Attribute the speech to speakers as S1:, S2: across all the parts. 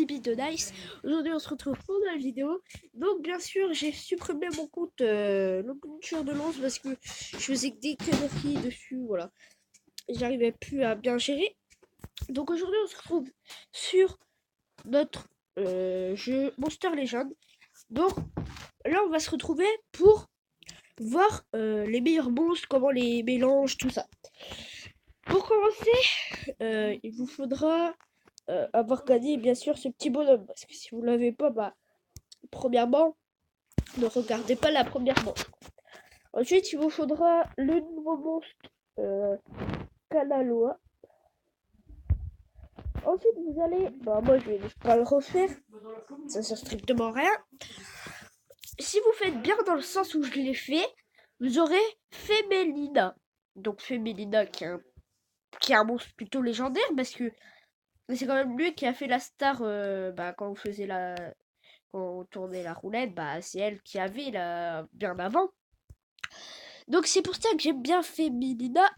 S1: Baby de Nice. Aujourd'hui, on se retrouve pour la vidéo. Donc, bien sûr, j'ai supprimé mon compte, le compte de lance parce que je faisais que des conneries dessus. Voilà, j'arrivais plus à bien gérer. Donc, aujourd'hui, on se retrouve sur notre jeu Monster Legend. Donc, là, on va se retrouver pour voir les meilleurs monstres, comment les mélange, tout ça. Pour commencer, il vous faudra avoir gagné bien sûr ce petit bonhomme. Parce que si vous l'avez pas, bah, premièrement, ne regardez pas la première manche. Ensuite, il vous faudra le nouveau monstre Kanaloa. Ensuite, vous allez. Bah, moi, je vais pas le refaire. Ça sert strictement rien. Si vous faites bien dans le sens où je l'ai fait, vous aurez Femelina. Donc, Femelina qui est un monstre plutôt légendaire parce que c'est quand même lui qui a fait la star bah, quand on faisait quand on tournait la roulette, bah c'est elle qui avait la bien avant. Donc c'est pour ça que j'ai bien fait Milina.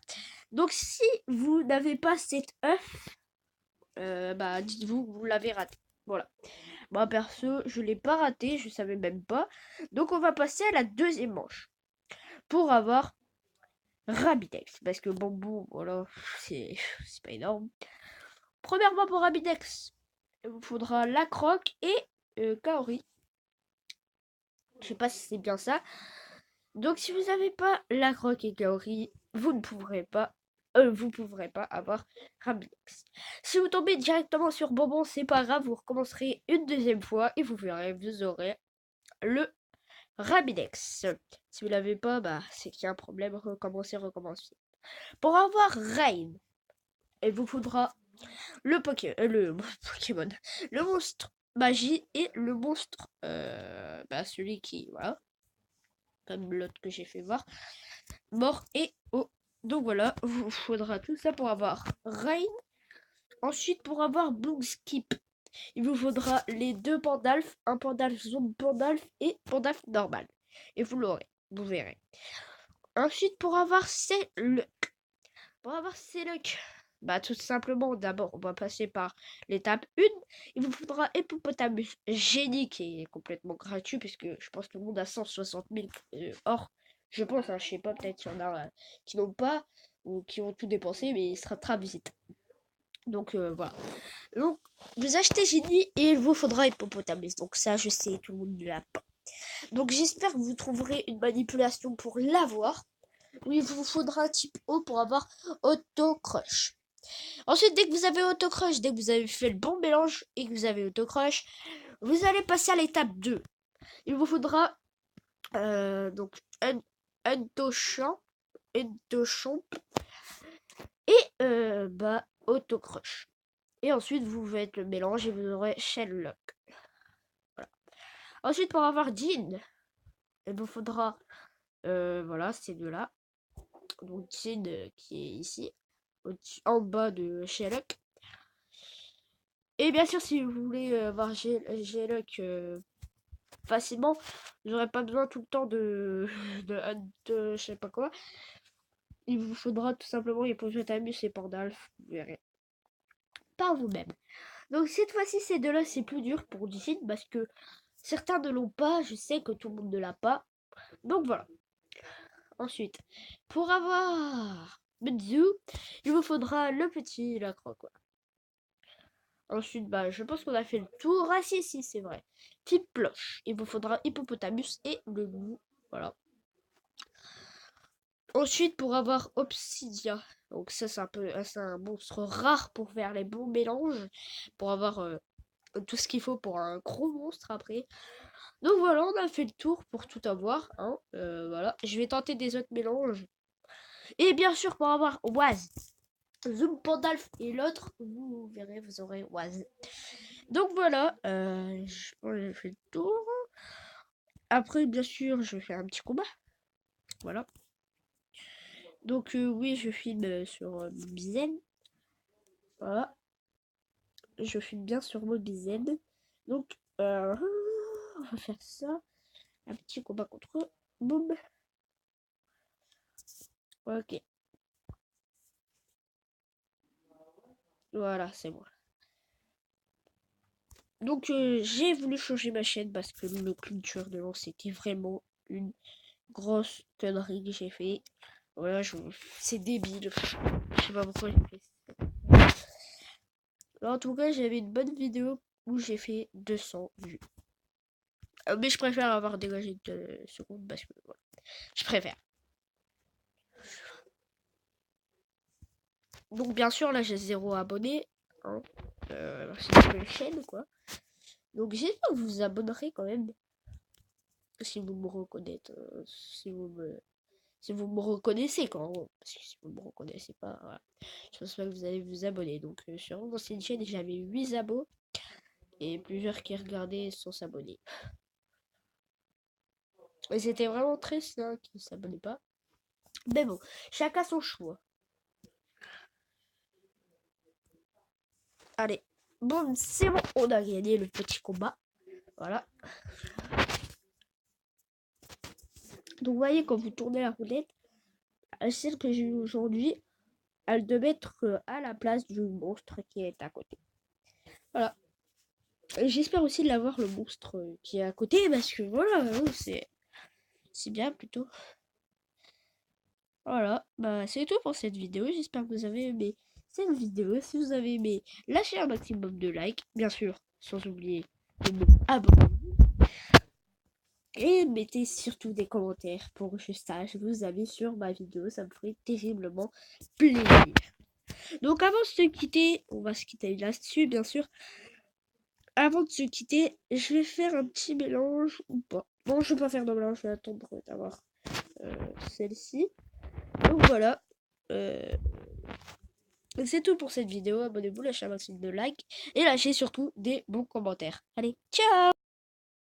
S1: Donc si vous n'avez pas cet œuf, bah dites-vous que vous l'avez raté. Voilà. Moi perso, je l'ai pas raté, je savais même pas. Donc on va passer à la deuxième manche pour avoir Rabidex. Parce que bon, voilà, c'est pas énorme. Premièrement pour Rabidex, il vous faudra la croque et Kaori. Je sais pas si c'est bien ça. Donc si vous n'avez pas la croque et Kaori, vous pourrez pas avoir Rabidex. Si vous tombez directement sur Bonbon, c'est pas grave, vous recommencerez une deuxième fois et vous verrez, vous aurez le Rabidex. Si vous l'avez pas, bah c'est qu'il y a un problème, recommencez. Pour avoir Rain, il vous faudra le Pokémon, le monstre magie et le monstre, bah celui qui, voilà, comme l'autre que j'ai fait voir, mort et eau. Donc voilà, vous faudra tout ça pour avoir Rain. Ensuite, pour avoir Skip, il vous faudra les deux Pandalf, un Pandalf zone Pandalf et Pandalf normal. Et vous l'aurez, vous verrez. Ensuite, pour avoir Seluk, bah tout simplement, d'abord, on va passer par l'étape 1. Il vous faudra Hippopotamus Génie qui est complètement gratuit puisque je pense que le monde a 160 000 or. Je pense, hein, je sais pas, peut-être qu'il y en a qui n'ont pas ou qui ont tout dépensé, mais il sera très visite. Donc voilà. Donc vous achetez Génie et il vous faudra Hippopotamus. Donc ça, je sais, tout le monde ne l'a pas. Donc j'espère que vous trouverez une manipulation pour l'avoir. Oui, il vous faudra un type O pour avoir Auto-Crush. Ensuite, dès que vous avez Auto-Crush, dès que vous avez fait le bon mélange et que vous avez Auto-Crush, vous allez passer à l'étape 2. Il vous faudra donc un Dochamp et bah Auto-Crush. Et ensuite, vous faites le mélange et vous aurez Shellock. Voilà. Ensuite, pour avoir Jean, il vous faudra voilà, ces deux-là. Donc Jean qui est ici, en bas de Shellock. Et bien sûr, si vous voulez avoir Shellock facilement, vous n'aurez pas besoin tout le temps de je sais pas quoi. Il vous faudra tout simplement Hippopotamus et Pandalf, vous verrez. Par vous-même. Donc cette fois-ci, ces deux-là, c'est plus dur pour Jean parce que certains ne l'ont pas, je sais que tout le monde ne l'a pas. Donc voilà. Ensuite, pour avoir Mutsu, il vous faudra le petit, la croix. Ensuite, bah, je pense qu'on a fait le tour. Ah si, c'est vrai. Type cloche. Il vous faudra Hippopotamus et le loup. Voilà. Ensuite, pour avoir Obsidia. Donc ça, c'est un monstre rare pour faire les bons mélanges. Pour avoir tout ce qu'il faut pour un gros monstre après. Donc voilà, on a fait le tour pour tout avoir. Hein. Voilà. Je vais tenter des autres mélanges. Et bien sûr, pour avoir Waz, Zoom Pandalf et l'autre, vous verrez, vous aurez Waz. Donc voilà, j'ai fait le tour. Après, bien sûr, je vais faire un petit combat. Voilà. Donc oui, je filme sur Mobizen. Voilà. Je filme bien sur Mobizen. Donc, on va faire ça. Un petit combat contre eux. Boum. Ok. Voilà, c'est bon. Donc j'ai voulu changer ma chaîne parce que le clôture de l'an c'était vraiment une grosse connerie que j'ai fait. Voilà, c'est débile. Je sais pas pourquoi j'ai fait ça. Alors, en tout cas, j'avais une bonne vidéo où j'ai fait 200 vues. Mais je préfère avoir dégagé 2 secondes parce que voilà, je préfère. Donc bien sûr là j'ai 0 abonné. Hein. C'est une nouvelle chaîne quoi. Donc j'espère que vous vous abonnerez quand même. Si vous me reconnaissez. Si vous me reconnaissez quand même. Parce que si vous me reconnaissez pas, voilà. Je pense pas que vous allez vous abonner. Donc sur mon ancienne chaîne j'avais 8 abos. Et plusieurs qui regardaient sans s'abonner. Et c'était vraiment triste hein, qui ne s'abonnaient pas. Mais bon, chacun son choix. Allez. Bon, c'est bon, on a gagné le petit combat. Voilà. Donc vous voyez quand vous tournez la roulette, celle que j'ai eu aujourd'hui, elle doit mettre à la place du monstre qui est à côté. Voilà. J'espère aussi l'avoir le monstre qui est à côté parce que voilà, c'est bien plutôt. Voilà, bah c'est tout pour cette vidéo. J'espère que vous avez aimé cette vidéo. Si vous avez aimé, lâchez un maximum de likes, bien sûr, sans oublier de vous abonner. Et mettez surtout des commentaires pour que je sache vos avis sur ma vidéo. Ça me ferait terriblement plaisir. Donc avant de se quitter, on va se quitter là-dessus, bien sûr. Avant de se quitter, je vais faire un petit mélange ou pas. Bon, je vais pas faire de mélange, je vais attendre d'avoir celle-ci. Donc voilà. C'est tout pour cette vidéo. Abonnez-vous, lâchez un maximum de likes et lâchez surtout des bons commentaires. Allez, ciao!